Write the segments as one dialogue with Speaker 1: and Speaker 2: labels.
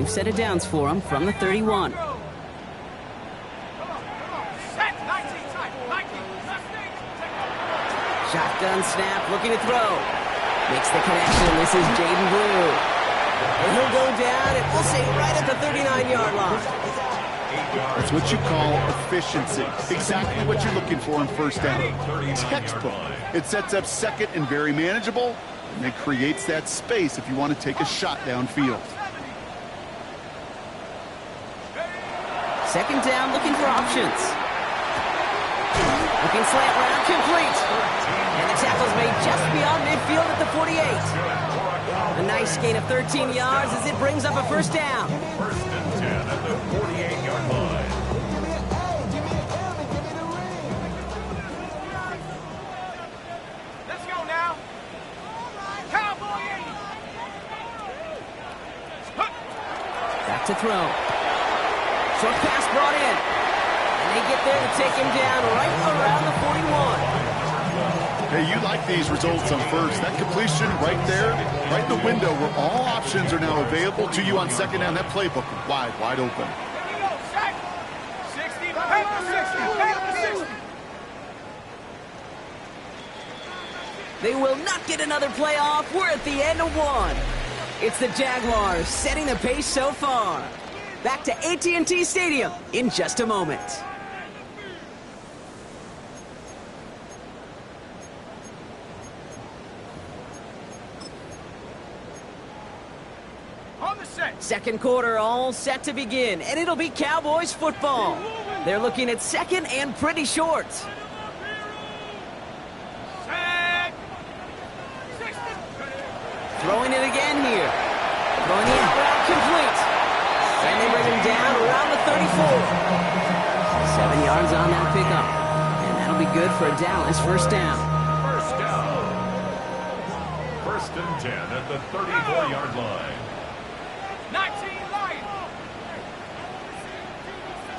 Speaker 1: New set of downs for him from the 31. Shotgun snap, looking to throw. Makes the connection. This is Jaden Blue. And he'll go down, and we'll say right at the 39-yard line.
Speaker 2: That's what you call efficiency. Exactly what you're looking for in first down. Textbook. It sets up second and very manageable, and it creates that space if you want to take a shot downfield.
Speaker 1: Second down, looking for options. Looking slant route, complete. And the tackle's made just beyond midfield at the 48. A nice gain of 13 yards as it brings up a first down.
Speaker 3: First and 10 at the 48-yard line.
Speaker 4: Let's go now. Cowboy 80.
Speaker 1: Back to throw. Short pass brought in. And they get there to take him down right around the 41.
Speaker 2: Hey, you like these results on first. That completion right there, right in the window where all options are now available to you on second down. That playbook wide open.
Speaker 4: 60, back to 60.
Speaker 1: They will not get another play off. We're at the end of one. It's the Jaguars setting the pace so far. Back to AT&T Stadium in just a moment. Second quarter all set to begin, and it'll be Cowboys football. They're looking at second and pretty short. Throwing it again here. Throwing the out route complete. And they bring him down around the 34. 7 yards on that pickup. And that'll be good for a Dallas first down.
Speaker 3: First down. First and 10 at the 34-yard line.
Speaker 4: 19 Lions.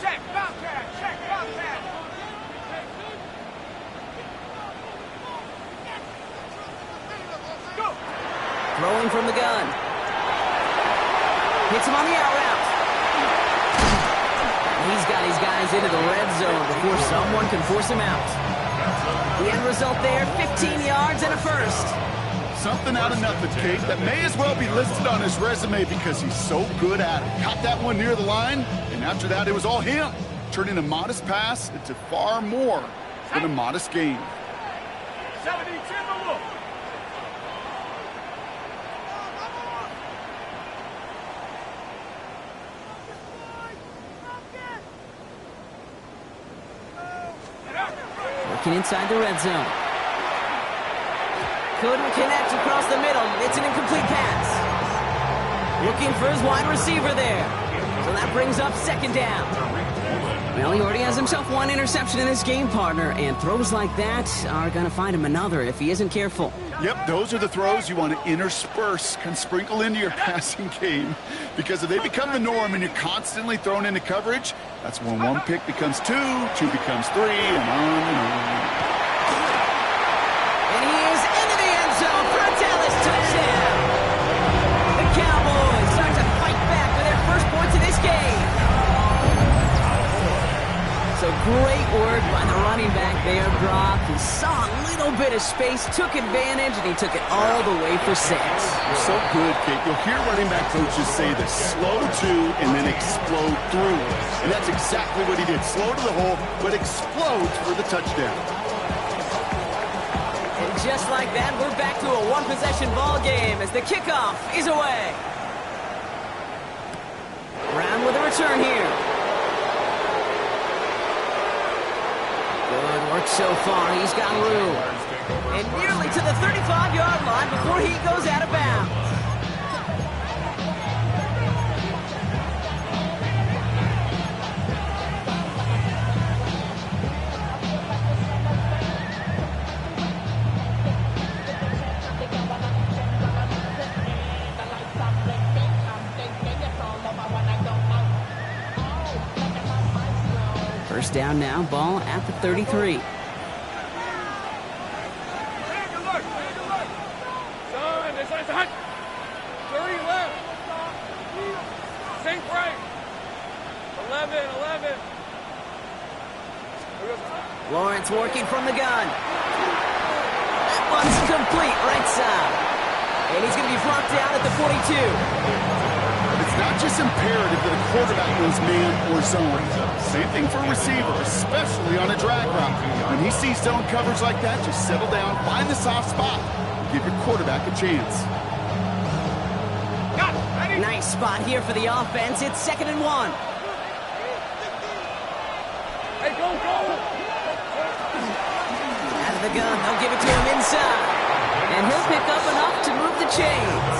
Speaker 4: Check Bobcat. Check Bobcat. Go.
Speaker 1: Throwing from the gun. Hits him on the out route. He's got his guys into the red zone before someone can force him out. The end result there, 15 yards and a first.
Speaker 2: Something out of nothing, Kate, that may as well be listed on his resume because he's so good at it. Caught that one near the line, and after that, it was all him. Turning a modest pass into far more than a modest gain.
Speaker 4: 70 Timberwolf.
Speaker 1: Working inside the red zone. Couldn't connect across the middle. It's an incomplete pass. Looking for his wide receiver there. So that brings up second down. Well, he already has himself one interception in this game, partner, and throws like that are going to find him another if he isn't careful.
Speaker 2: Yep, those are the throws you want to intersperse, can sprinkle into your passing game. Because if they become the norm and you're constantly thrown into coverage, that's when one pick becomes two becomes three, and on and on.
Speaker 1: And he is into the end zone for a Dallas touchdown. The Cowboys start to fight back for their first points of this game. So great work by the running back there, Brock. He saw a little bit of space, took advantage, and he took it all the way for 6.
Speaker 2: You're so good, Kate. You'll hear running back coaches say this: slow to and then explode through. And that's exactly what he did. Slow to the hole, but explodes for the touchdown.
Speaker 1: And just like that, we're back to a one-possession ball game as the kickoff is away. Brown with a return here. Good work so far. He's got room. And nearly to the 35-yard line before he goes out of bounds. First down now, ball at the 33.
Speaker 4: 11.
Speaker 1: Lawrence working from the gun. That one's complete, right side. And he's going to be brought down at the 42.
Speaker 2: It's not just imperative that a quarterback knows man or zone. Same thing for a receiver, especially on a drag route. When he sees zone coverage like that, just settle down, find the soft spot, and give your quarterback a chance.
Speaker 1: Nice spot here for the offense. It's 2nd and 1.
Speaker 4: Hey, go!
Speaker 1: Out of the gun, they'll give it to him inside. And he'll pick up enough to move the chains.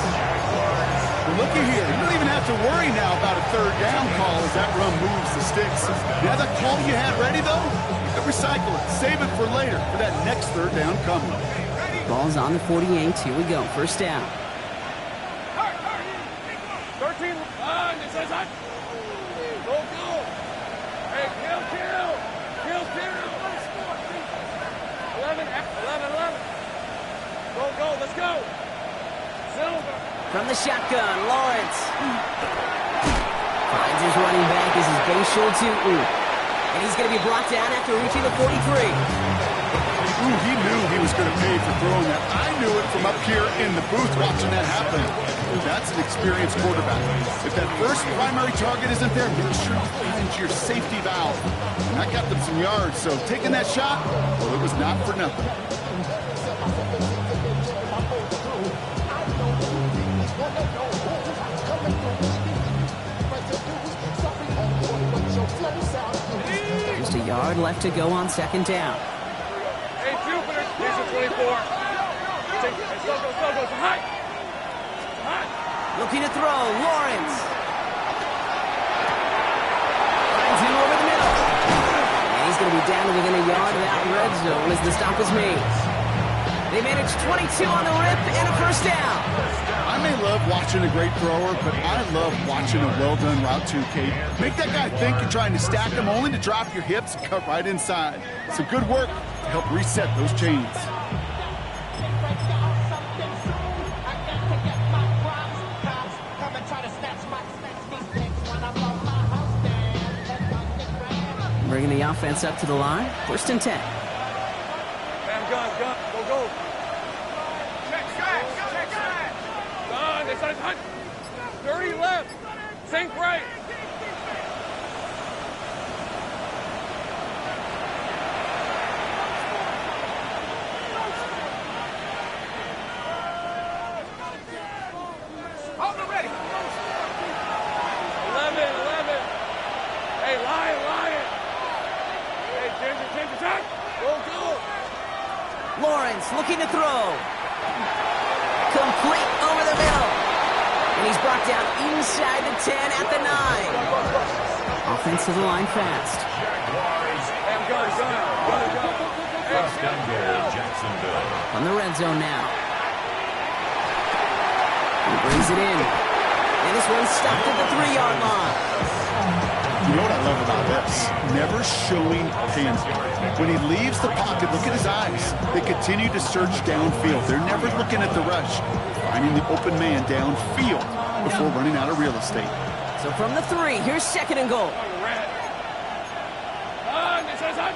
Speaker 2: Well, looky here. You don't even have to worry now about a 3rd down call as that run moves the sticks. You have that call you had ready, though? You can recycle it. Save it for later for that next 3rd down coming.
Speaker 1: Ball's on the 48. Here we go. 1st down.
Speaker 4: 13. This is it. Go. Hey, kill. 11. Go. Let's go. Silver.
Speaker 1: From the shotgun, Lawrence. Finds his running back as his base shoulder to and he's going to be brought down after reaching the 43.
Speaker 2: He knew he was going to pay for throwing that. I knew it from up here in the booth watching that happen. That's an experienced quarterback. If that first primary target isn't there, make sure you find your safety valve. And that got them some yards, so taking that shot, well, it was not for nothing.
Speaker 1: Just a yard left to go on 2nd down.
Speaker 4: Hey, Jupiter. Here's the 24. Let's go. High.
Speaker 1: Looking to throw, Lawrence. Finds him over the middle. And he's going to be down to within a yard of that red zone as the stop is made. They managed 22 on the rip and a 1st down.
Speaker 2: I may love watching a great thrower, but I love watching a well-done route too, Kate. Make that guy think you're trying to stack him only to drop your hips and cut right inside. Some good work to help reset those chains.
Speaker 1: Bringing the offense up to the line. 1st and 10.
Speaker 4: Gun. Go. Check back. Gun. This is hot. 30 left. Sink right. Hold it ready. 11. Hey, Lion. Hey, Ginger, check. Go.
Speaker 1: Lawrence looking to throw. Complete over the middle. And he's brought down inside the 10 at the 9. Offense to the line fast.
Speaker 4: Gun.
Speaker 3: First and goal, Jacksonville.
Speaker 1: On the red zone now. He brings it in. And this one's stopped at the 3-yard line.
Speaker 2: You know what I love about this? Never showing panic. When he leaves the pocket, look at his eyes. They continue to search downfield. They're never looking at the rush. Finding the open man downfield before running out of real estate.
Speaker 1: So from the 3, here's 2nd and goal.
Speaker 4: This is hot.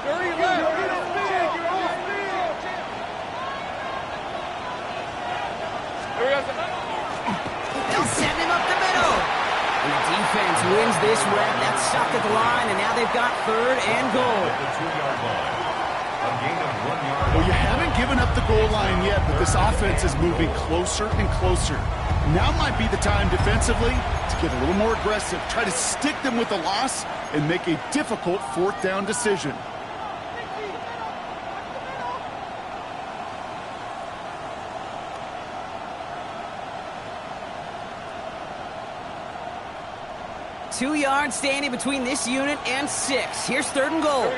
Speaker 4: 30 left.
Speaker 1: They'll send him up the middle. And the defense wins this rep. That's stopped at the line, and now they've got 3rd and goal.
Speaker 3: At the 2-yard line. A gain of 1 yard.
Speaker 2: Well, you haven't given up the goal line yet, but this offense is moving closer and closer. Now might be the time defensively to get a little more aggressive, try to stick them with a loss, and make a difficult 4th down decision.
Speaker 1: Two yards standing between this unit and 6. Here's 3rd and goal.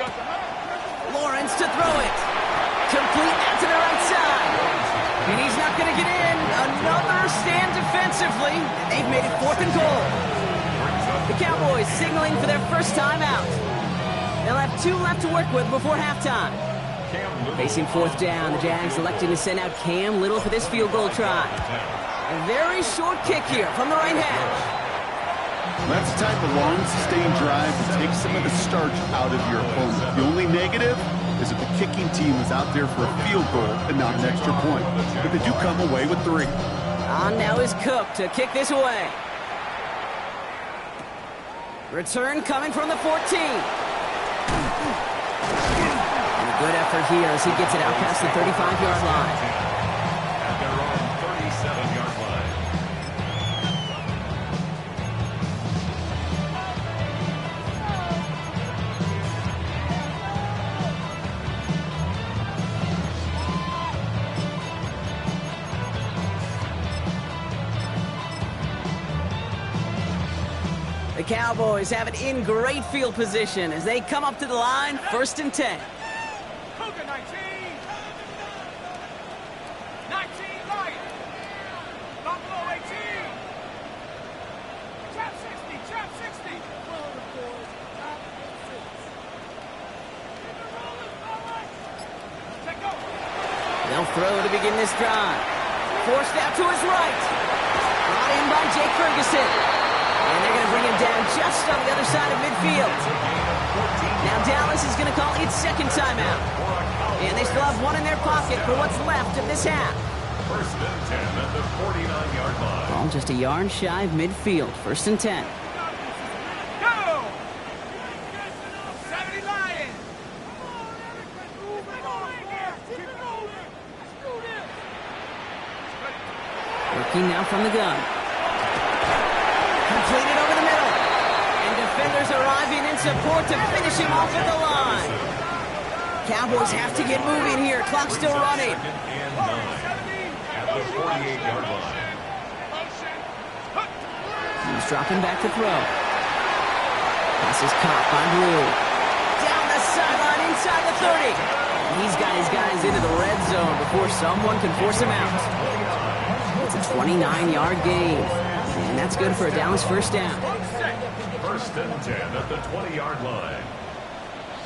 Speaker 1: Lawrence to throw it. Complete out to the right side. And he's not going to get in. Another stand defensively. They've made it 4th and goal. The Cowboys signaling for their first time out. They'll have 2 left to work with before halftime. Facing 4th down, the Jags electing to send out Cam Little for this field goal try. A very short kick here from the right hash.
Speaker 2: That's the type of long, sustained drive that takes some of the starch out of your opponent. The only negative is if the kicking team is out there for a field goal and not an extra point. But they do come away with 3.
Speaker 1: On now is Cook to kick this away. Return coming from the 14. And a good effort here as he gets it out past the 35-yard line.
Speaker 3: At their own 37-yard line.
Speaker 1: The Cowboys have it in great field position as they come up to the line, 1st and 10.
Speaker 4: Cougar 19. 19 Lion. Buffalo 18. Trap 60. Trap 60. Take go.
Speaker 1: They'll throw to begin this drive. Forced out to his right. Brought in by Jake Ferguson. And they're going to bring him down just on the other side of midfield. Now Dallas is going to call its second timeout. And they still have 1 in their pocket for what's left of this half.
Speaker 3: 1st and 10 at the 49-yard line.
Speaker 1: Ball just a yard shy of midfield. 1st and 10.
Speaker 4: Go. 70 Lions.
Speaker 1: Working now from the gun. Completed over the middle. And defenders arriving in support to finish him off at the line. Cowboys have to get moving here. Clock still running.
Speaker 3: 2nd and 9 at the 48-yard line.
Speaker 1: He's dropping back to throw. Pass is caught by Blue. Down the sideline inside the 30. He's got his guys into the red zone before someone can force him out. It's a 29-yard gain. And that's good for a Dallas 1st down.
Speaker 3: 1st and 10 at the 20-yard line.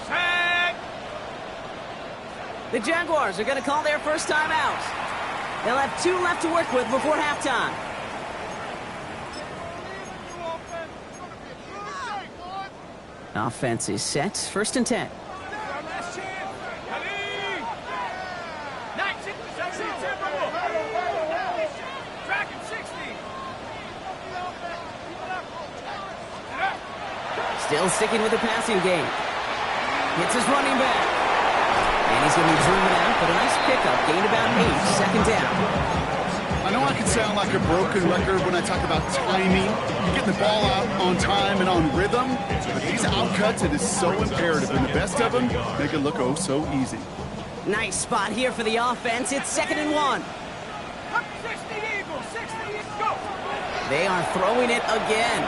Speaker 4: Sack.
Speaker 1: The Jaguars are going to call their first time out. They'll have 2 left to work with before halftime. Offense is set. 1st and 10.
Speaker 4: Last chance. Khalid. 19. Track him 60.
Speaker 1: Still sticking with the passing game. Hits his running back. And he's going to be driven out, but a nice pickup. Gained about 8. 2nd down.
Speaker 2: I know I can sound like a broken record when I talk about timing, getting the ball out on time and on rhythm, but these outcuts, it is so imperative, and the best of them make it look oh so easy.
Speaker 1: Nice spot here for the offense. It's 2nd and 1.
Speaker 4: 60 Eagles. 60 Eagles. Go.
Speaker 1: They are throwing it again.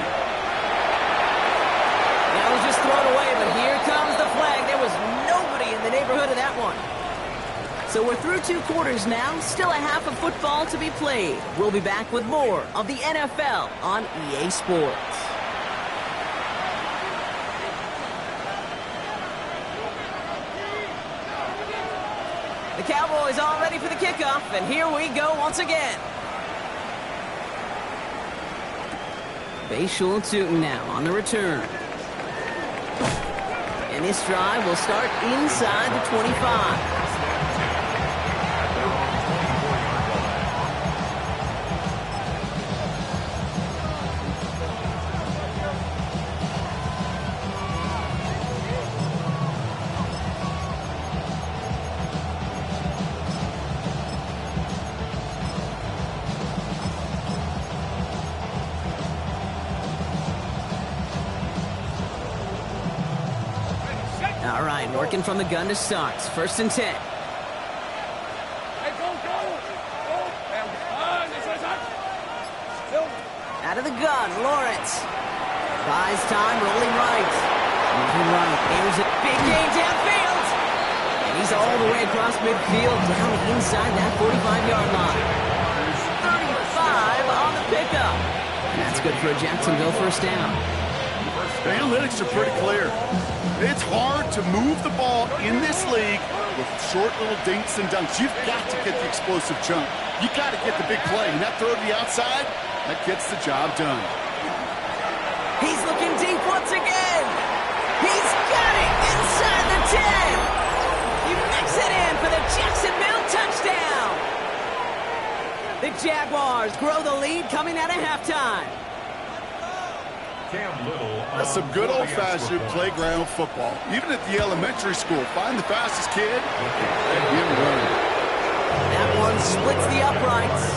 Speaker 1: That was just thrown away, but here comes the flag. There was nobody in the neighborhood of that one. So we're through 2 quarters now. Still a half of football to be played. We'll be back with more of the NFL on EA Sports. The Cowboys all ready for the kickoff, and here we go once again. Bayshul Tootin now on the return. And this drive will start inside the 25. All right, working from the gun to start. 1st and 10.
Speaker 4: Hey, go, go. Go.
Speaker 1: Out of the gun, Lawrence. Buys time, rolling right. Moving right, aims it. Big gain downfield. And he's all the way across midfield, down inside that 45-yard line. 35 on the pickup. And that's good for a Jacksonville 1st down.
Speaker 3: 1st
Speaker 2: The analytics are pretty clear. It's hard to move the ball in this league with short little dinks and dunks. You've got to get the explosive jump. You've got to get the big play. And that throw to the outside, that gets the job done.
Speaker 1: He's looking deep once again. He's got it inside the 10. He makes it in for the Jacksonville touchdown. The Jaguars grow the lead coming out of halftime.
Speaker 2: That's some good old-fashioned playground football. Even at the elementary school, find the fastest kid and him run.
Speaker 1: That one splits the uprights.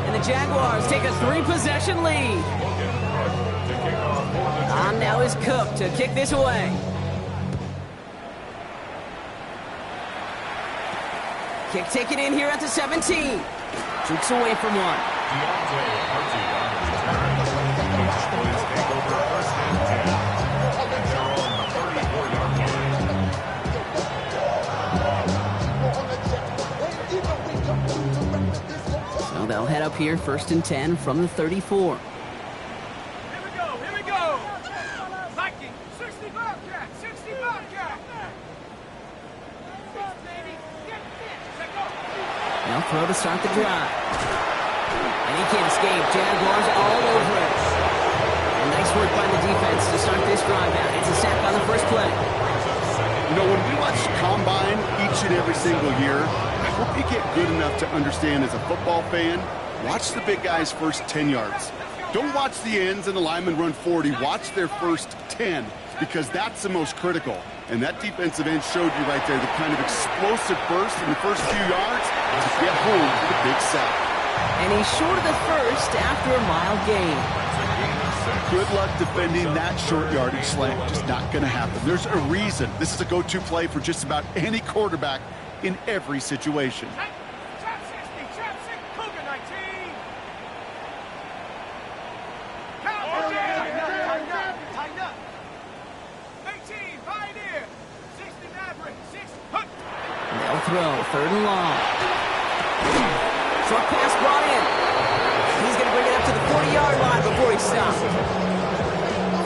Speaker 1: And the Jaguars take a 3-possession lead. On now is Cook to kick this away. Kick taken in here at the 17. Shoots away from one. So they'll head up here, 1st and 10 from the 34.
Speaker 4: Here we go. Viking, 60 Bobcat, 60 Bobcat.
Speaker 1: Now throw to start the drive. And he can't escape. Jaguars all over it. And nice work by the defense to start this drive out. It's a sack on the first play.
Speaker 2: You know, when we watch Combine each and every single year, I hope you get good enough to understand as a football fan, watch the big guys' first 10 yards. Don't watch the ends and the linemen run 40. Watch their first 10, because that's the most critical. And that defensive end showed you right there the kind of explosive burst in the first few yards to get home for the big sack.
Speaker 1: And he's short of the first after a mile gain.
Speaker 2: Good luck defending that short yardage slant. Just not going to happen. There's a reason. This is a go-to play for just about any quarterback in every situation.
Speaker 4: Trap 60, Cougar 19. Tighten up. 18, Pioneer. 60 Maverick, 6, Hook.
Speaker 1: They'll throw, 3rd and long. Short pass brought in. He's going to bring it up to the 40-yard line before he stops.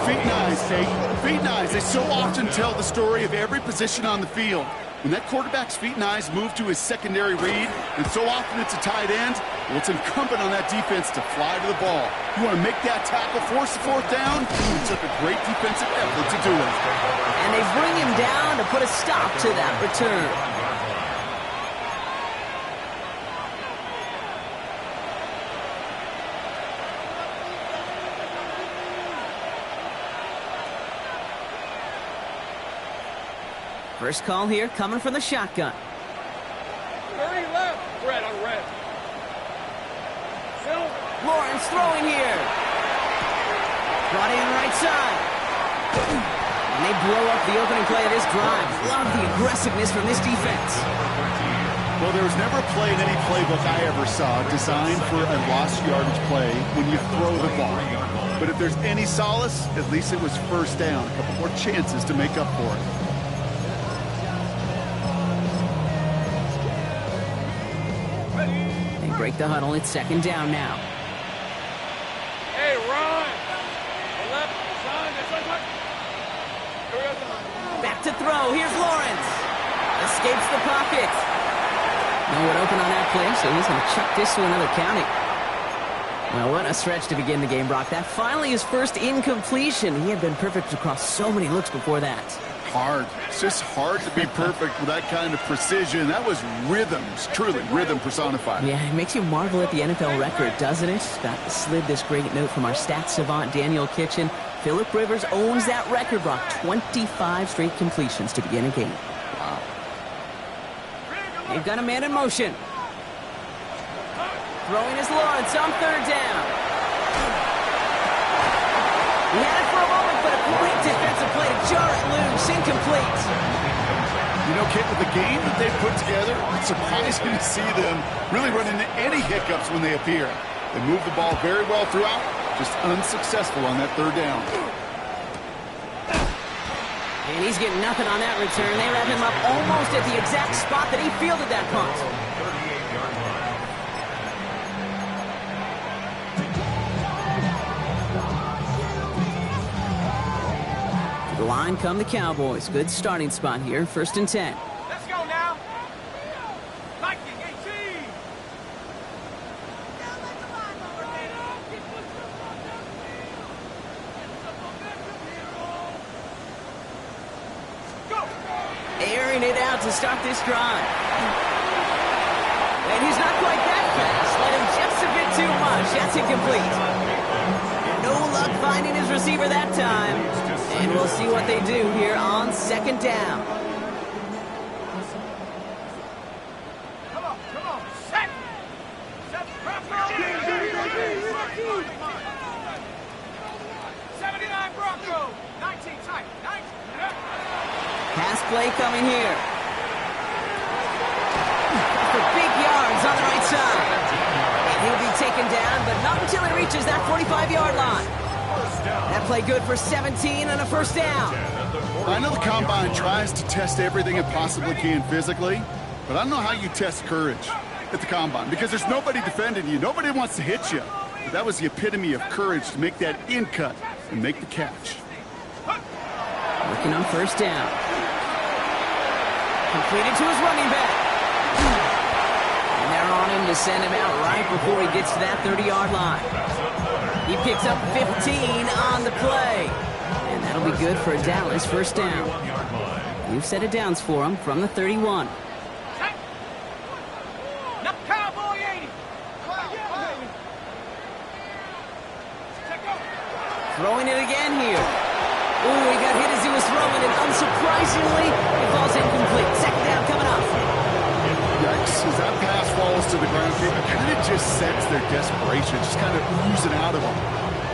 Speaker 2: Feet and eyes, Tate. Feet and eyes. They so often tell the story of every position on the field. When that quarterback's feet and eyes move to his secondary read, and so often it's a tight end, well, it's incumbent on that defense to fly to the ball. You want to make that tackle, force the 4th down? It took a great defensive effort to do it.
Speaker 1: And they bring him down to put a stop to that return. First call here coming from the shotgun.
Speaker 4: 30 left. Red on red. Still.
Speaker 1: Lawrence throwing here. Brought in right side. And they blow up the opening play of this drive. Love the aggressiveness from this defense.
Speaker 2: Well, there was never a play in any playbook I ever saw designed for a lost yardage play when you throw the ball. But if there's any solace, at least it was first down. A couple more chances to make up for it.
Speaker 1: They break the huddle. It's 2nd down now.
Speaker 4: Hey, Ron. Left. Son, this one's Here we go.
Speaker 1: Back to throw. Here's Lawrence. Escapes the pocket. No one open on that play, so he's going to chuck this to another county. Well, what a stretch to begin the game, Brock. That finally his first incompletion. He had been perfect across so many looks before that.
Speaker 2: Hard. It's just hard to be perfect with that kind of precision. That was rhythm. It's truly rhythm personified.
Speaker 1: Yeah, it makes you marvel at the NFL record, doesn't it? Got slid this great note from our stats savant, Daniel Kitchen. Phillip Rivers owns that record, Brock. 25 straight completions to begin a game.
Speaker 2: Wow.
Speaker 1: They've got a man in motion. Throwing is Lawrence on 3rd down. He had it for a moment, but a great defensive play to jar it loose. Incomplete.
Speaker 2: You know, Kit, with the game that they've put together, it's surprising to see them really run into any hiccups when they appear. They move the ball very well throughout, just unsuccessful on that 3rd down.
Speaker 1: And he's getting nothing on that return. They wrap him up almost at the exact spot that he fielded that punt. line come the Cowboys. Good starting spot here. 1st and 10.
Speaker 4: Let's go now. Viking 18. Go.
Speaker 1: Airing it out to start this drive. And he's not quite that fast. Let him just a bit too much. That's incomplete. No luck finding his receiver that time. And we'll see what they do here on 2nd down.
Speaker 4: Come on. Set. Set. 79 Bronco. 19 tight. 19.
Speaker 1: Pass play coming here. For big yards on the right side. And he'll be taken down, but not until he reaches that 45-yard line. That play good for 17 and a 1st down.
Speaker 2: I know the Combine tries to test everything it possibly can physically, but I don't know how you test courage at the Combine because there's nobody defending you. Nobody wants to hit you. But that was the epitome of courage to make that in cut and make the catch.
Speaker 1: Working on 1st down. Completed to his running back. And they're on him to send him out right before he gets to that 30-yard line. He picks up 15 on the play. And that'll be good for a Dallas 1st down. New set of downs for him from the 31.
Speaker 4: Cowboy 80.
Speaker 1: Throwing it again here. Ooh, he got hit as he was throwing it. Unsurprisingly, it falls incomplete. 2nd down coming up.
Speaker 2: Yikes, as that pass falls to the ground, it kind of just sets their desperation, just kind of oozing out of them.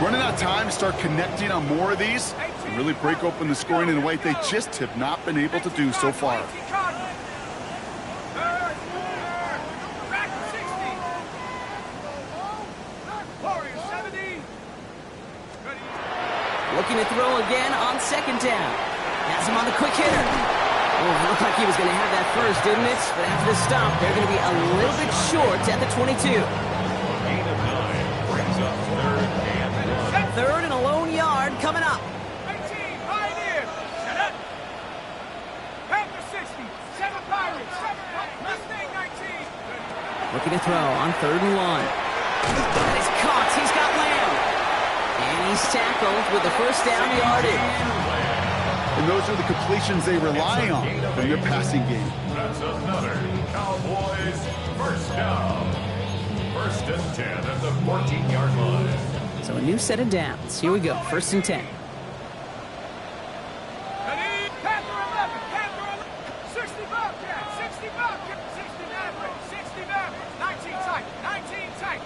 Speaker 2: Running out of time to start connecting on more of these and really break open the scoring in a way they just have not been able to do so far.
Speaker 1: Looking to throw again on 2nd down. Has him on the quick hitter. Oh, it looked like he was going to have that first, didn't it? But after the stop, they're going to be a little bit short at the 22. 3rd and a lone yard coming up.
Speaker 4: 18, Pioneer. Set up. Panther 60, 7 Pirates. Mustang 19.
Speaker 1: Looking to throw on 3rd and 1. That is caught. He's got Lamb. And he's tackled with the 1st down yardage.
Speaker 2: And those are the completions they rely on in their passing game.
Speaker 3: That's another Cowboys 1st down. 1st and 10 at the 14-yard line.
Speaker 1: So a new set of downs. Here we go. 1st and 10.
Speaker 4: Panther 11, Panther 11. 60 Bobcat, 60 Bobcat, 60 Maverick, 60 Maverick. 19 tight, 19 tight.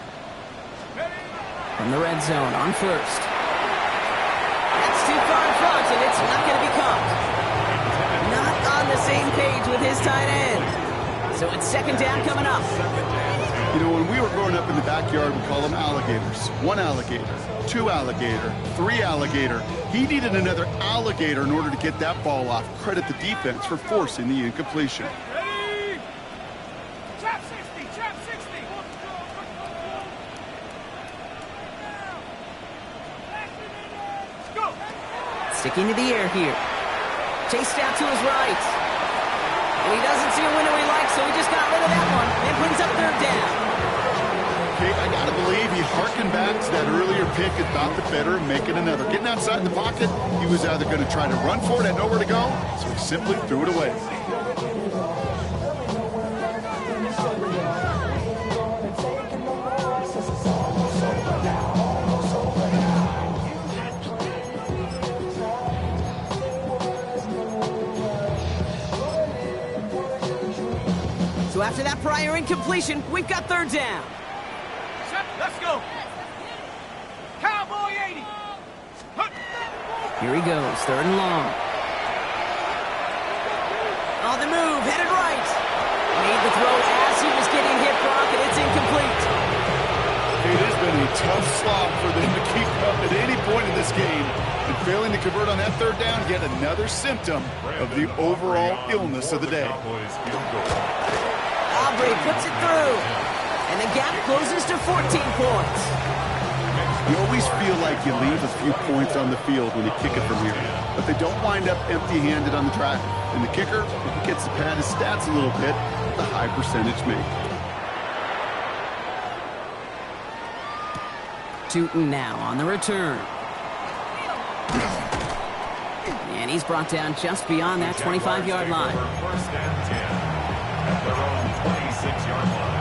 Speaker 1: From the red zone on 1st. That's too far in front, and it's not going to be caught. Not on the same page with his tight end. So it's 2nd down coming up.
Speaker 2: You know, when we were growing up in the backyard, we call them alligators. 1 alligator, 2 alligator, 3 alligator. He needed another alligator in order to get that ball off. Credit the defense for forcing the incompletion.
Speaker 4: Ready? Trap 60, trap 60. Go.
Speaker 1: Sticking to the air here. Chased out to his right. And he doesn't see a window he likes, so he just got rid of that one. And brings up 3rd down.
Speaker 2: Kate, I gotta believe he harkened back to that earlier pick and thought the better of making another. Getting outside the pocket, he was either going to try to run for it and nowhere to go, so he simply threw it away.
Speaker 1: So after that prior incompletion, we've got 3rd down.
Speaker 4: Let's go. Cowboy 80.
Speaker 1: Here he goes, 3rd and long. On the move, headed right. Made the throw as he was getting hit, Brock, and it's incomplete.
Speaker 2: It has been a tough slog for them to keep up at any point in this game. And failing to convert on that 3rd down, yet another symptom of the overall illness of the day.
Speaker 1: Aubrey puts it through. And the gap closes to 14 points.
Speaker 2: You always feel like you leave a few points on the field when you kick it from here. But they don't wind up empty-handed on the track. And the kicker, if he gets to pad his stats a little bit, the high percentage make.
Speaker 1: Tootin now on the return. And he's brought down just beyond that 25-yard line.
Speaker 3: First and 10 at their own 26-yard line.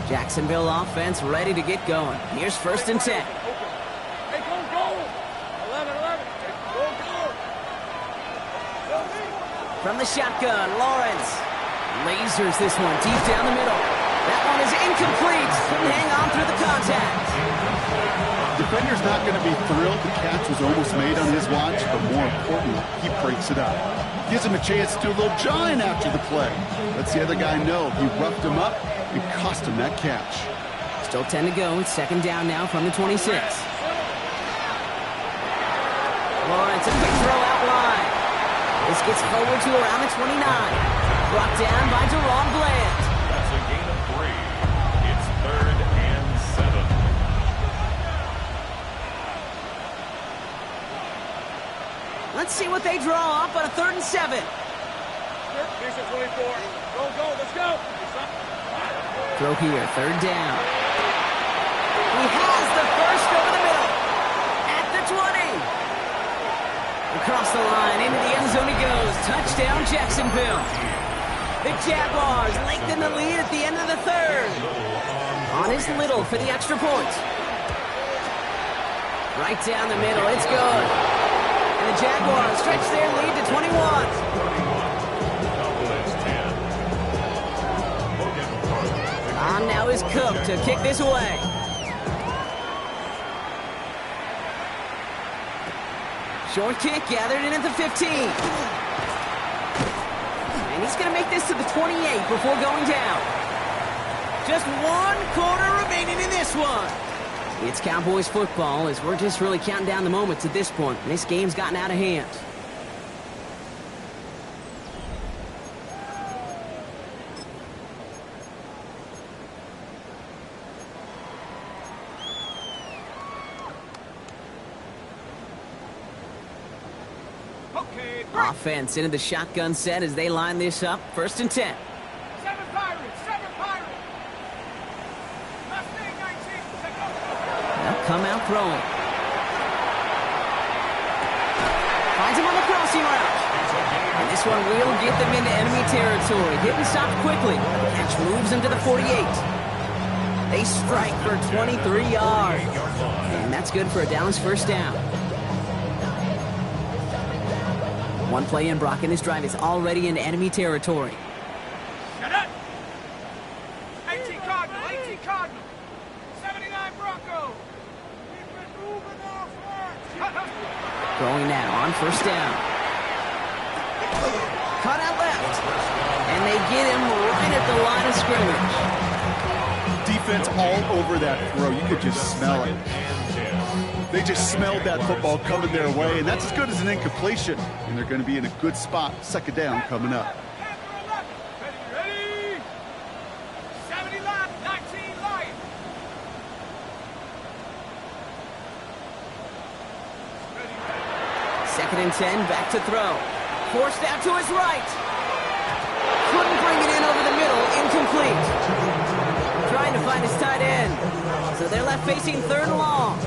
Speaker 1: Jacksonville offense ready to get going. Here's first and 10.
Speaker 4: Hey, go! 11. Go!
Speaker 1: From the shotgun, Lawrence lasers this one deep down the middle. That one is incomplete. Couldn't hang on through the contact.
Speaker 2: Defender's not going to be thrilled the catch was almost made on his watch, but more importantly, he breaks it up. Gives him a chance to do a little jawing after the play. Lets the other guy know he roughed him up and cost him that catch.
Speaker 1: Still 10 to go. It's second down now from the 26. Lawrence, a quick throw out wide. This gets forward to around the 29. Brought down by Deron Bland.
Speaker 3: That's a gain of 3. It's 3rd and 7.
Speaker 1: Let's see what they draw up on a 3rd and 7.
Speaker 4: Here's the 24. Go, let's go.
Speaker 1: Throw here, 3rd down. He has the first over the middle. At the 20. Across the line, into the end zone he goes. Touchdown, Jacksonville. The Jaguars lengthen the lead at the end of the 3rd. On his Little for the extra point. Right down the middle, it's good. And the Jaguars stretch their lead to 21. On now is Cook to kick this away. Short kick gathered in at the 15. And he's going to make this to the 28 before going down. Just 1 quarter remaining in this one. It's Cowboys football as we're just really counting down the moments at this point. This game's gotten out of hand.
Speaker 4: Okay, great.
Speaker 1: Offense into the shotgun set as they line this up. 1st and 10.
Speaker 4: 7 Pirates. Mustang 19. Take over.
Speaker 1: They'll come out throwing. Finds him on the crossing route. And this one will get them into enemy territory. Getting stopped quickly. The catch moves them to the 48. They strike for 23 yards. And that's good for a Dallas first down. One play in, Brock, and this drive is already into enemy territory.
Speaker 4: Shut up. 18 Cardinal. 79 Bronco. We've been moving off mark.
Speaker 1: Throwing now on 1st down. Cut out left. And they get him right at the line of scrimmage.
Speaker 2: Defense all over that throw. You could just smell it. They just smelled that football coming their way, and that's as good as an incompletion. And they're going to be in a good spot. 2nd down coming up.
Speaker 4: Ready. 70 left, 19 light.
Speaker 1: Second and 10, back to throw. Forced out to his right. Couldn't bring it in over the middle, incomplete. Trying to find his tight end. So they're left facing 3rd and long.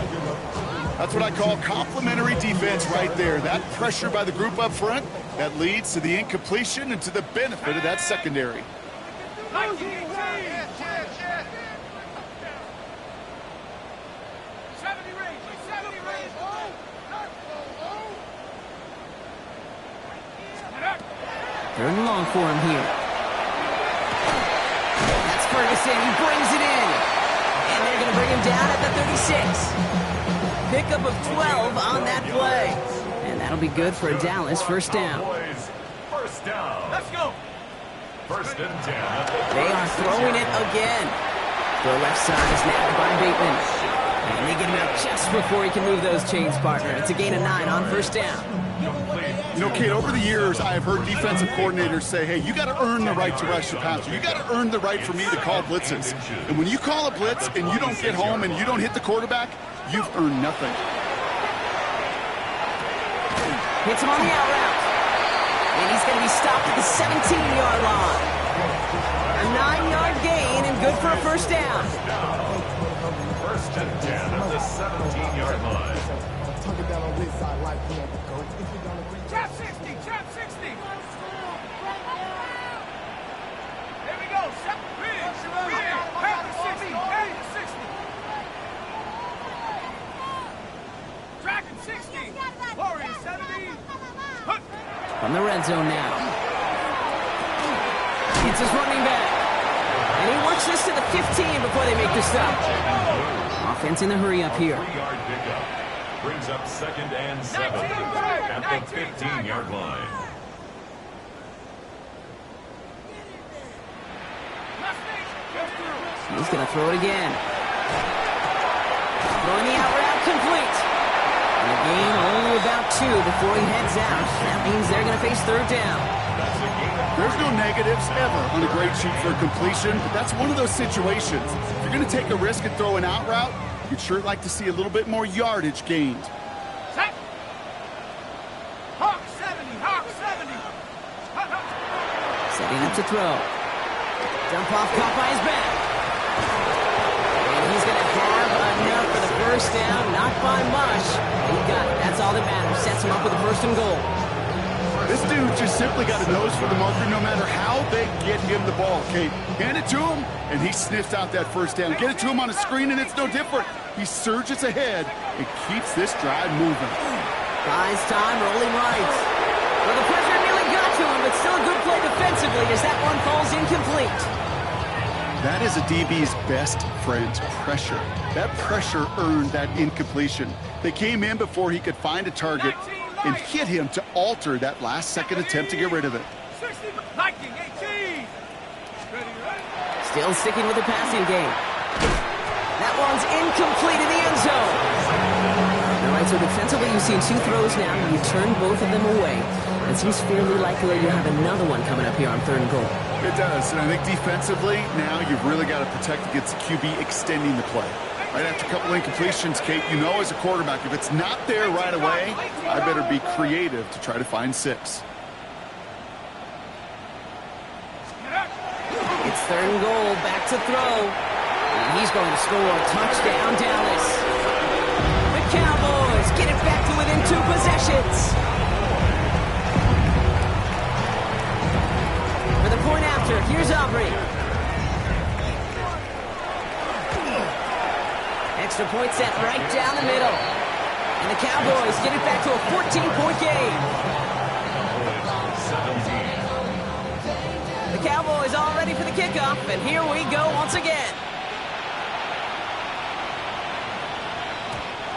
Speaker 2: That's what I call complimentary defense right there. That pressure by the group up front, that leads to the incompletion and to the benefit of that secondary.
Speaker 4: 19, 18. 70 range.
Speaker 1: 3rd and long for him here. That's Ferguson. He brings it in. And they're going to bring him down at the 36. Pickup of 12 on that play. And that'll be good for a Dallas first down.
Speaker 3: First down.
Speaker 4: Let's go.
Speaker 3: 1st and 10.
Speaker 1: They are throwing it again. The left side is snapped by Bateman. And they get him out just before he can move those chains, partner. It's a gain of 9 on first down.
Speaker 2: You know, Kate, over the years, I have heard defensive coordinators say, hey, you got to earn the right to rush your passer. You got to earn the right for me to call blitzes. And when you call a blitz and you don't get home and you don't hit the quarterback, you've earned nothing.
Speaker 1: Hits him on the out route. And he's going to be stopped at the 17-yard line. A 9-yard gain and good for a first down.
Speaker 3: First and 10 at the 17-yard line.
Speaker 4: Trap 60, trap 60. Here we go. Big, half to 60, half to 60. Dragon 60. Warriors 70.
Speaker 1: From the red zone now. It's his running back. And he works this to the 15 before they make the stop. Offense in the hurry up here.
Speaker 3: 3-yard pickup. Brings up second and 7 at the 15-yard line.
Speaker 1: He's going to throw it again. Throwing the out route complete. And a gain only about 2 before he heads out. That means they're going to face third down.
Speaker 2: There's no negatives ever on a great shoot for a completion, but that's one of those situations. If you're going to take a risk and throw an out route, you'd sure like to see a little bit more yardage gained.
Speaker 4: Set. Hawk 70, Hawk 70.
Speaker 1: Setting up to throw. Dump off, caught by his back. And he's going to have enough for the first down, not by much. He got it. That's all that matters. Sets him up with a first and goal.
Speaker 2: This dude just simply got a nose for the marker no matter how they get him the ball, Kate. Hand it to him, and he sniffs out that first down. Get it to him on a screen, and it's no different. He surges ahead and keeps this drive moving.
Speaker 1: Buys time, rolling right. Well, the pressure nearly got to him, but still a good play defensively as that one falls incomplete.
Speaker 2: That is a DB's best friend, pressure. That pressure earned that incompletion. They came in before he could find a target and hit him to alter that last-second attempt to get rid of it.
Speaker 4: 60, Viking 18. Ready.
Speaker 1: Still sticking with the passing game. That one's incomplete in the end zone. All right, so defensively you've seen 2 throws now. You turn both of them away. It seems fairly likely you have another one coming up here on third and goal.
Speaker 2: It does, and I think defensively, now you've really got to protect against the QB extending the play. Right after a couple incompletions, Kate, you know as a quarterback, if it's not there right away, I better be creative to try to find 6.
Speaker 1: It's third and goal, back to throw. And he's going to score. Touchdown, Dallas. The Cowboys get it back to within 2 possessions. For the point after, here's Aubrey. Extra point set right down the middle. And the Cowboys get it back to a 14-point game. The Cowboys all ready for the kickoff, and here we go once again.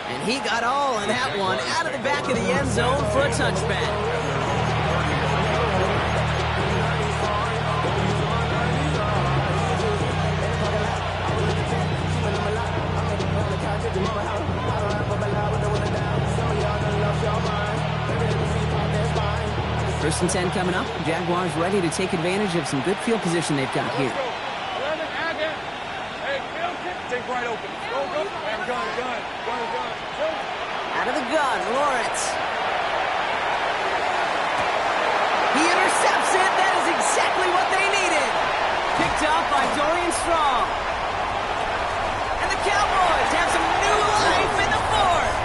Speaker 1: And he got all of that one out of the back of the end zone for a touchback. First and 10 coming up. Jaguars ready to take advantage of some good field position they've got here.
Speaker 4: Take right open. Go. And gun.
Speaker 1: Out of the gun, Lawrence. He intercepts it. That is exactly what they needed. Picked up by Dorian Strong. And the Cowboys have some new life in the fourth.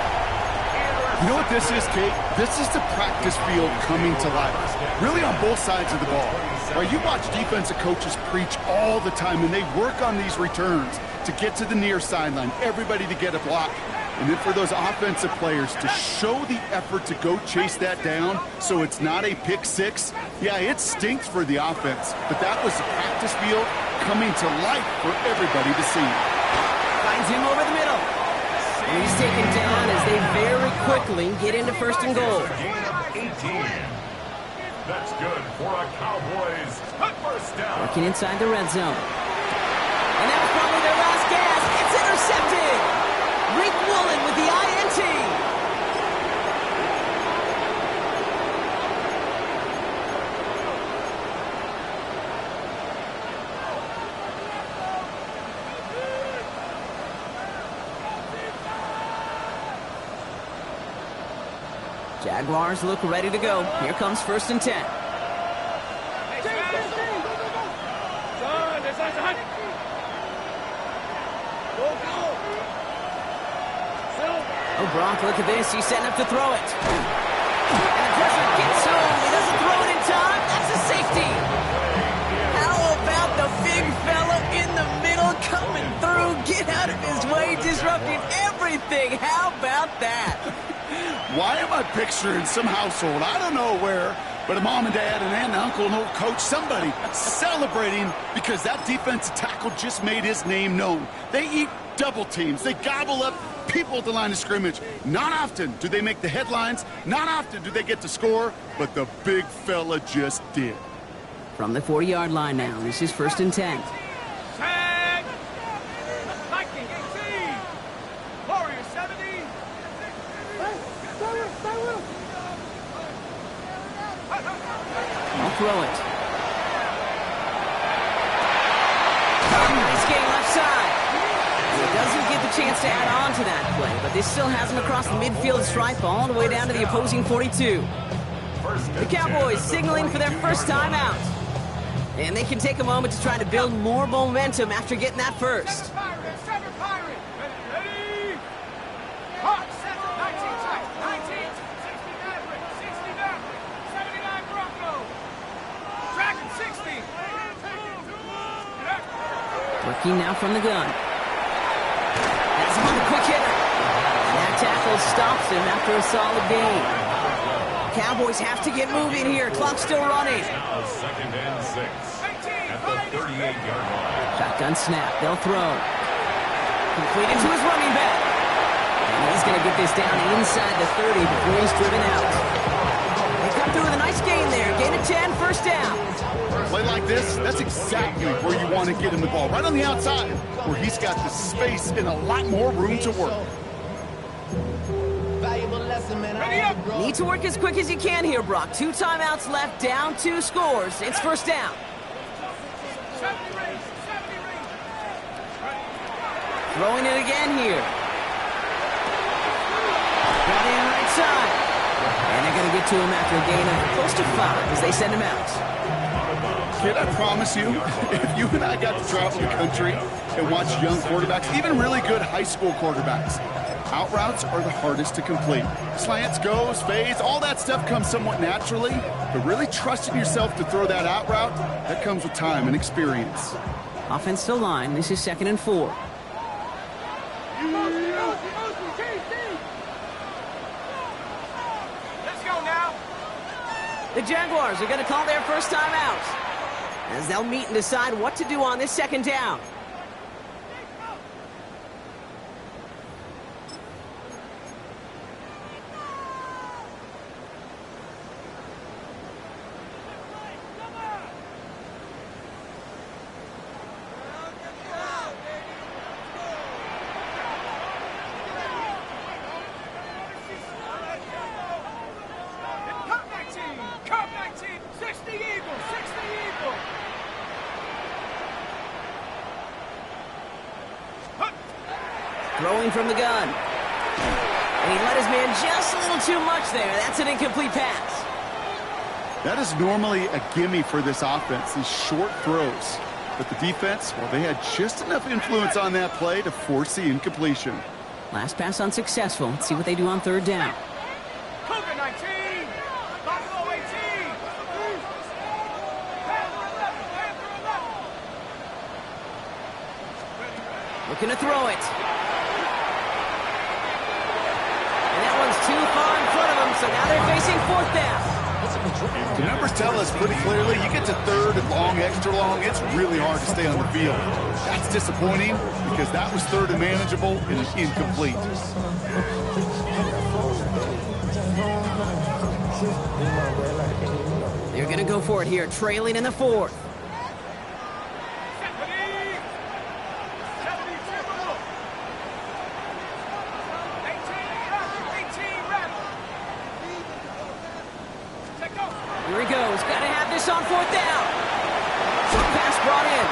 Speaker 2: You know what this is, Kate? This is the practice field coming to life. Really on both sides of the ball. Right, you watch defensive coaches preach all the time, and they work on these returns to get to the near sideline, everybody to get a block. And then for those offensive players to show the effort to go chase that down so it's not a pick 6. Yeah, it stinks for the offense, but that was the practice field coming to life for everybody to see.
Speaker 1: Finds him over the middle. And he's taken down as they very quickly get into first and goal.
Speaker 3: That's good for a Cowboys first down.
Speaker 1: Working inside the red zone. And that was probably their last gasp. It's intercepted. Jaguars look ready to go. Here comes 1st and 10. Oh, Brock, look at this. He's setting up to throw it. And the pressure gets home. He doesn't throw it in time. That's a safety. How about the big fella in the middle coming through? Get out of his way, disrupting everything. How about that?
Speaker 2: Why am I picturing some household, I don't know where, but a mom and dad, an aunt and uncle, an old coach, somebody celebrating because that defensive tackle just made his name known. They eat double teams. They gobble up people at the line of scrimmage. Not often do they make the headlines. Not often do they get to score, but the big fella just did.
Speaker 1: From the 40-yard line now, this is 1st and 10.
Speaker 4: Tag! Viking 18! Warrior 70!
Speaker 1: I'll throw it. Nice game left side. He doesn't get the chance to add on to that play, but this still has him across the midfield stripe all the way down to the opposing 42. The Cowboys signaling for their first time out. And they can take a moment to try to build more momentum after getting that first.
Speaker 4: Seven Pirate! Ready! Hot, 19 tight, 19, 60 Maverick, 60 Maverick, 79 Bronco, Dragon 60.
Speaker 1: Working now from the gun. That's him on the quick hitter. And that tackle stops him after a solid gain. Cowboys have to get moving here. Clock's still running.
Speaker 3: Now 2nd and 6 at the 38-yard line.
Speaker 1: Shotgun snap. They'll throw. Completed to his running back. And he's going to get this down inside the 30 before he's driven out. They come through with a nice gain there. Gain of 10, 1st down.
Speaker 2: Play like this, that's exactly where you want to get him the ball. Right on the outside, where he's got the space and a lot more room to work.
Speaker 1: Need to work as quick as you can here, Brock. 2 timeouts left, down 2 scores. It's 1st down.
Speaker 4: 70 range, 70 range.
Speaker 1: Throwing it again here. Got in right side. And they're going to get to him after a gain of close to 5 as they send him out.
Speaker 2: Kid, I promise you, if you and I got to travel the country and watch young quarterbacks, even really good high school quarterbacks, out routes are the hardest to complete. Slants, goes, fades, all that stuff comes somewhat naturally, but really trusting yourself to throw that out route, that comes with time and experience.
Speaker 1: Offense still line. This is 2nd and 4.
Speaker 4: Let's go now.
Speaker 1: The Jaguars are going to call their first time out as they'll meet and decide what to do on this 2nd down.
Speaker 4: Cup 19, 60 Eagle, 60 Eagle.
Speaker 1: Throwing from the gun. And he let his man just a little too much there. That's an incomplete pass.
Speaker 2: That is normally a gimme for this offense, these short throws. But the defense, well, they had just enough influence on that play to force the incompletion.
Speaker 1: Last pass unsuccessful. Let's see what they do on 3rd down.
Speaker 4: Cougar 19, Buffalo 18. Panther 11, Panther 11.
Speaker 1: Looking to throw it. And that one's too far in front of them, so now they're facing 4th down.
Speaker 2: The numbers tell us pretty clearly, you get to 3rd and long, extra long, it's really hard to stay on the field. That's disappointing because that was 3rd and manageable and it's incomplete.
Speaker 1: They're going to go for it here, trailing in the 4th. Here he goes. Got to have this on 4th down. Short pass brought in.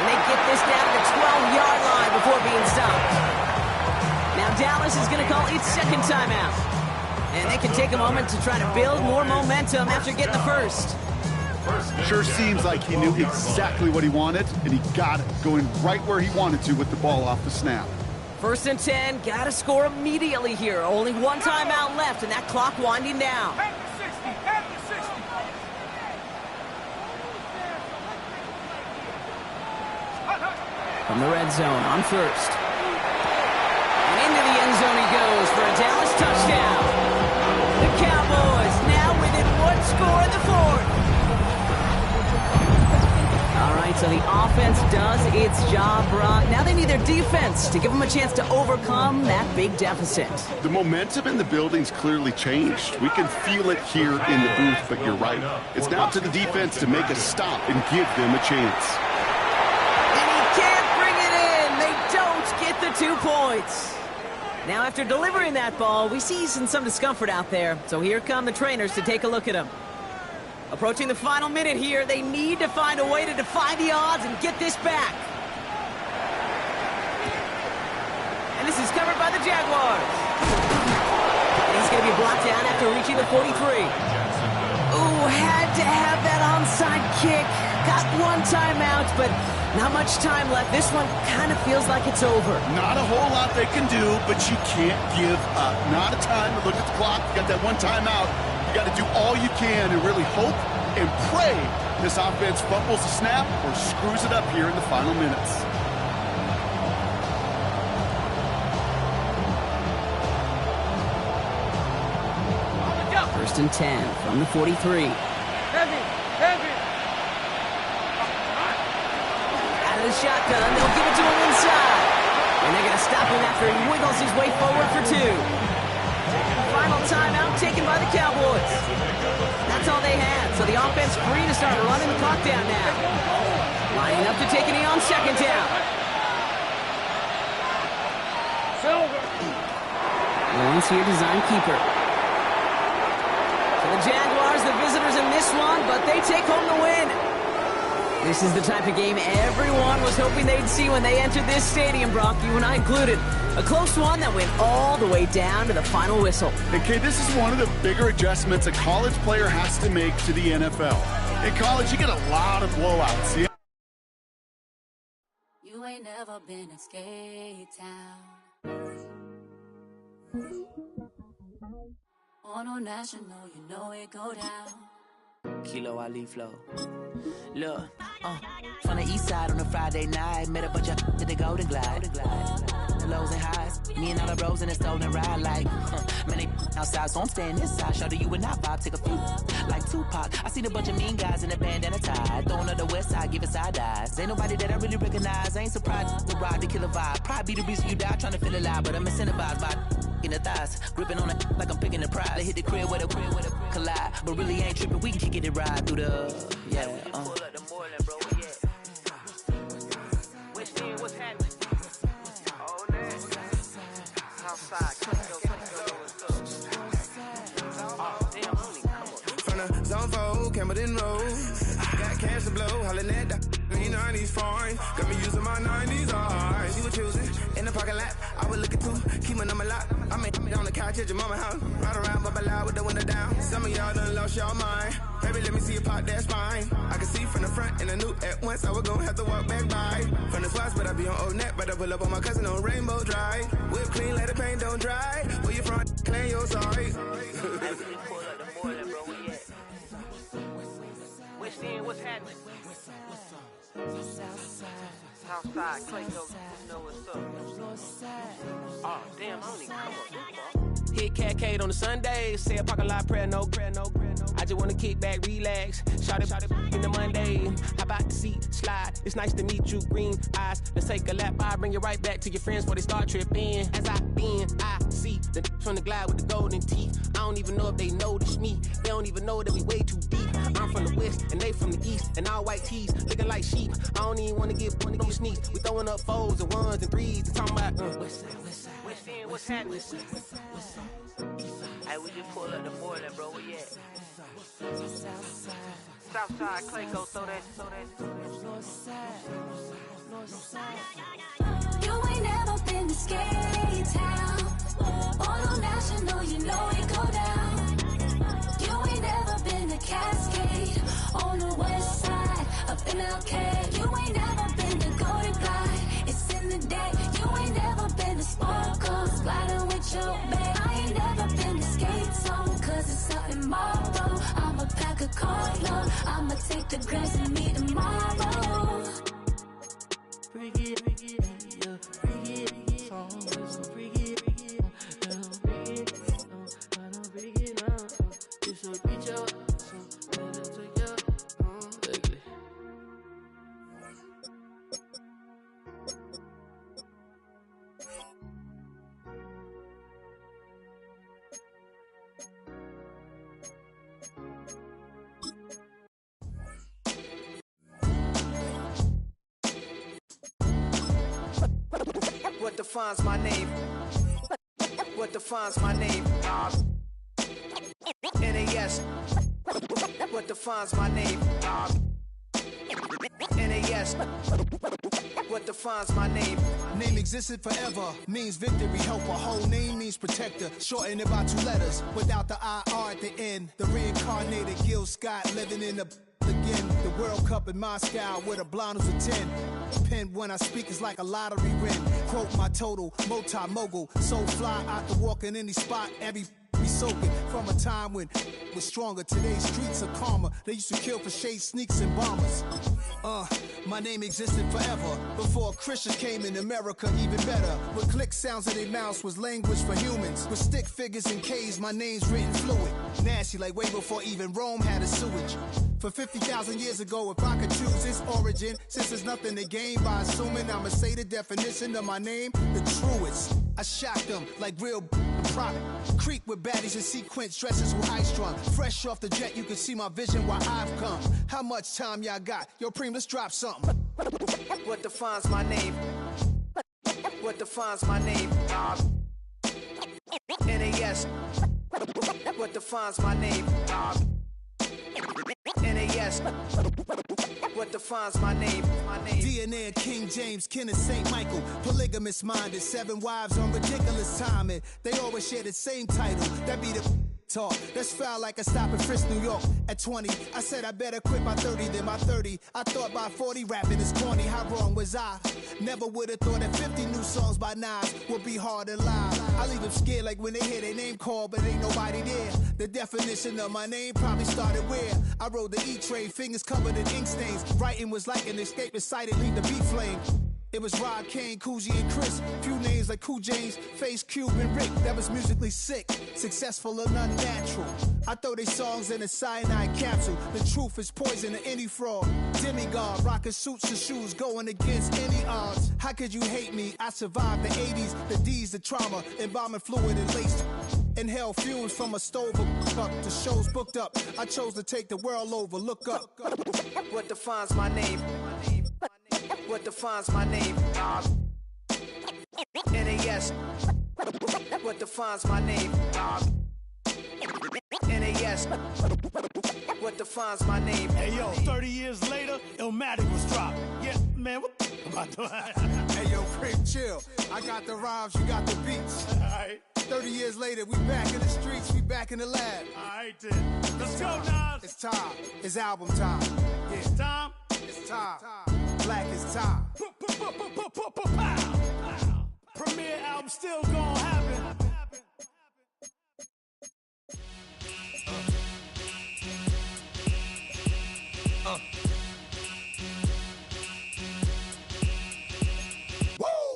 Speaker 1: And they get this down to the 12-yard line before being stopped. Now Dallas is going to call its 2nd timeout. And they can take a moment to try to build more momentum after getting the first.
Speaker 2: Sure seems like he knew exactly what he wanted, and he got it, going right where he wanted to with the ball off the snap.
Speaker 1: 1st and 10, gotta score immediately here. Only one timeout left, and that clock winding down.
Speaker 4: At the 60, at the 60.
Speaker 1: From the red zone on first. And into the end zone he goes for a Dallas touchdown. The Cowboys now within one score in the fourth. All right, so the offense does its job, Brock. Now they need their defense to give them a chance to overcome that big deficit.
Speaker 2: The momentum in the building's clearly changed. We can feel it here in the booth, but you're right. It's now to the defense to make a stop and give them a chance.
Speaker 1: And he can't bring it in. They don't get the 2 points. Now, after delivering that ball, we see some discomfort out there. So here come the trainers to take a look at him. Approaching the final minute here, they need to find a way to defy the odds and get this back. And this is covered by the Jaguars. And he's going to be blocked down after reaching the 43. Ooh, had to have that onside kick. Got one timeout, but not much time left. This one kind of feels like it's over.
Speaker 2: Not a whole lot they can do, but you can't give up. Not a time to look at the clock. You got that one timeout. You got to do all you can and really hope and pray this offense fumbles the snap or screws it up here in the final minutes.
Speaker 1: First and 10 from the 43.
Speaker 4: Heavy.
Speaker 1: Out of the shotgun, they'll give it to him inside. And they're going to stop him after he wiggles his way forward for 2. Final timeout taken by the Cowboys. That's all they had, so the offense free to start running the clock down now. Lining up to take a knee on 2nd down. Lawrence here, design keeper. For the Jaguars, the visitors in this one, but they take home the win. This is the type of game everyone was hoping they'd see when they entered this stadium, Brock, you and I included. A close one that went all the way down to the final whistle.
Speaker 2: Okay, this is one of the bigger adjustments a college player has to make to the NFL. In college, you get a lot of blowouts. Yeah.
Speaker 5: You ain't never been in skate town. On a national, you know it go down.
Speaker 6: Kilo Ali flow. Look, from the east side on a Friday night, met a bunch of to the Golden Glide. The lows and highs, me and all the bros in a stolen ride like, man, they outside, so I'm staying inside. Shout to you and I vibe, take a few, like Tupac. I seen a bunch of mean guys in a bandana tie, throwing up the west side, giving side eyes. Ain't nobody that I really recognize, I ain't surprised to ride the killer vibe. Probably be the reason you die, trying to feel alive, but I'm incentivized by in the thighs, gripping on it like I'm picking the prize. They hit the crib where the collide, but really ain't tripping. We can kick it ride through the pull up the Moreland, bro. Which team was happening? Oh, man. Outside,
Speaker 7: from the zone 4, Campbellton Road. Got cash to blow, hollering at the 90s foreign. Got me using my 90s eyes. You were choosing in the parking lot. I was looking too, keep my number locked. I made it on the couch at your mama house. Ride around, bubble loud with the window down. Some of y'all done lost y'all mind. Baby, let me see you pop, that's fine. I can see from the front and I knew at once I was gonna have to walk back by. From the spots, but I be on Old Neck. But I pull up on my cousin on Rainbow Drive. Whip clean, let the paint don't dry. Where you from? Clean your side.
Speaker 6: Which team was happening? Southside, Clayco, you know what's up. Oh, damn, I don't even come up this far. Hit Catcade on a Sunday, say a parking lot prayer, no. I just wanna kick back, relax, shout it in the Monday. How about the seat slide? It's nice to meet you, green eyes. Let's take a lap, I bring you right back to your friends before they start tripping. As I bend, I see the from the glide with the golden teeth. I don't even know if they notice me. They don't even know that we way too deep. I'm from the west and they from the east, and all white tees looking like sheep. I don't even wanna get one of them sneaks. We throwing up fours and ones and threes and talking about what's happening? Hey, we just pull up the Moreland, bro. Where you at? Southside, Clayco, throw that.
Speaker 5: You ain't never been to skate town. On a national, you know it go down. Cascade on the west side, up in LK. You ain't never been to Golden Glide. It's in the day. You ain't never been to Sparkles, gliding with your babe. I ain't never been to Skate Zone, cause it's something marble. I'ma pack a condo. I'ma take the grass and meet tomorrow.
Speaker 8: Freaky, freaky, yeah, freaky, song, so freaky, freaky, I don't freaky, I don't freaky now. It's a beach out, so better take out, lately.
Speaker 9: What defines my name? What defines my name? NAS. What defines my name? NAS. What defines my name?
Speaker 7: Name existed forever, means victory, helper. Whole name means protector, shortened it by 2 letters, without the IR at the end. The reincarnated Gil Scott living in the again. The World Cup in Moscow with a blonde who's a 10. Pen when I speak is like a lottery win. Quote my total, multi-mogul. So fly out to walk in any spot, every be soaking from a time when was stronger. Today's streets are calmer. They used to kill for shade sneaks and bombers. My name existed forever before Christians came in America, even better. With click sounds of their mouths was language for humans. With stick figures and K's, my name's written fluid. Nasty like way before even Rome had a sewage. For 50,000 years ago, if I could choose its origin, since there's nothing to gain by assuming, I'ma say the definition of my name, the truest. I shocked them like real prop. Creep with baddies in sequence, dresses with high strung. Fresh off the jet, you can see my vision where I've come. How much time y'all got? Yo, Preem, let's drop something.
Speaker 9: What defines my name? What defines my name? NAS. What defines my name? NAS. What defines my name?
Speaker 7: DNA of King James, kin of St. Michael. Polygamous minded, 7 wives on ridiculous timing. They always share the same title. That be the talk. That's foul like a stop in Frisk, New York. At 20, I said I better quit by 30 than my 30. I thought by 40 rapping is corny. How wrong was I? Never would have thought that 50 new songs by Nas would be hard to live. I leave them scared like when they hear their name called, but ain't nobody there. The definition of my name probably started where I rode the E-train, fingers covered in ink stains. Writing was like an escape inside it, leave the beat flame. It was Rod, Kane, Coogee, and Chris. Few names like Cool James, Face, Cube, and Rick. That was musically sick, successful and unnatural. I throw they songs in a cyanide capsule. The truth is poison to any fraud. Demigod, rocking suits and shoes, going against any odds. How could you hate me? I survived the 80s, the D's, the trauma, embalming fluid and laced. Inhale fumes from a stove up to shows booked up. I chose to take the world over. Look up.
Speaker 9: What defines my name? What defines my name? NAS. What defines my name? NAS. What defines my name?
Speaker 10: Hey yo, 30 years later, Illmatic was dropped. Yeah, man, what about that?
Speaker 7: Hey yo, Preem, chill. I got the rhymes, you got the beats.
Speaker 10: Alright.
Speaker 7: 30 years later, we back in the streets, we back in the lab.
Speaker 10: Alright then. Let's go, Nas.
Speaker 7: It's time. It's album time. Yeah.
Speaker 10: It's time.
Speaker 7: It's time. Black is time.
Speaker 10: Premiere album still gonna happen.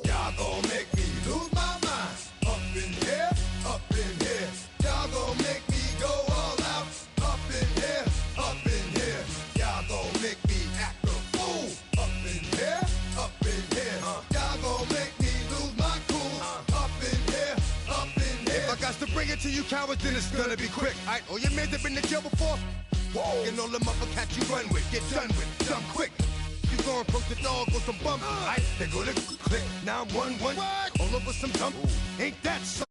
Speaker 11: Y'all gon' make me lose my mind. Up in here, up in here. Y'all gon' make me go all out. Up in here, up in here. Y'all gon' make me act a fool. Up in here, up in here. Y'all gon' make me lose my cool. Up in here, up in here. If I got to bring it to you cowards, then it's gonna be quick. Alright, all your men have been to jail before. Whoa. And all them other cats you run with, get done with, done quick. You gon' approach the dog with some bumps. Alright, they go to click 911. All over some dump. Ain't that so?